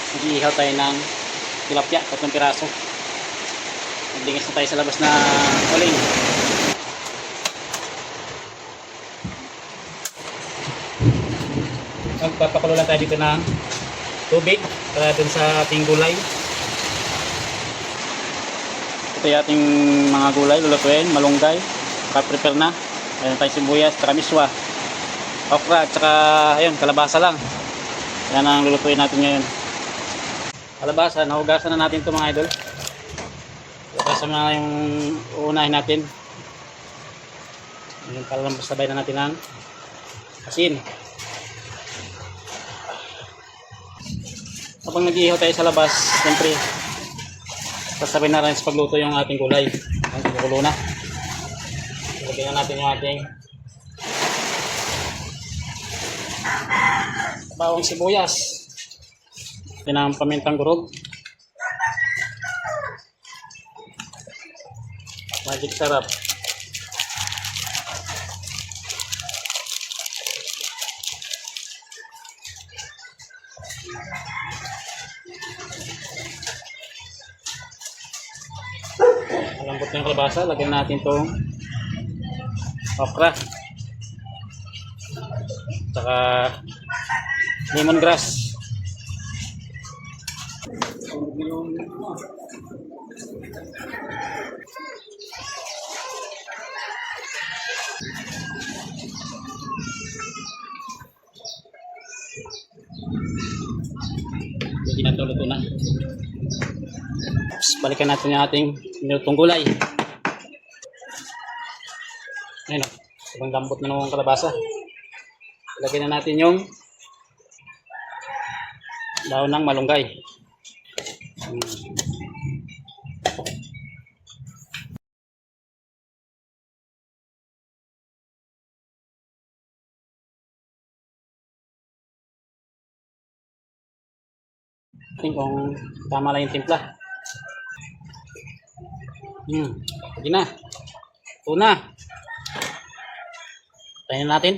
Mag-iihaw tayo ng tilapia, 3 piraso. Magdingis na tayo sa labas na uling. Magpapakulo lang tayo dito ng tubig para dun sa ating gulay. Ito yung ating mga gulay, lulutuin, malunggay, prepare na. Ayan tayo sibuyas, tsaka miswa, okra, tsaka ayun, kalabasa lang. Yan ang lulutuin natin ngayon. Kalabasa, nahugasan na natin ito mga idol. Hugasan na yung uunahin natin. Ayan, para lang sabay na natin ang asin. Kapag nag-iihaw tayo sa labas, siyempre sasabay na rin sa pagluto yung ating gulay. Ang kumukulo na. Ilagyan na natin yung ating bawang sibuyas. Ito na ang pamintang gurog. Magic sarap. Malambot yung kalabasa, lagyan natin itong okra saka lemongrass. Hindi na luto na. Balikan natin yung ating nilutong gulay. Ayun o, sobrang lambot na ng kalabasa. Lagyan na natin yung daon ng malunggay. Tingnan kung tama lang yung timpla. Pwede na. Ito na. Tayo natin.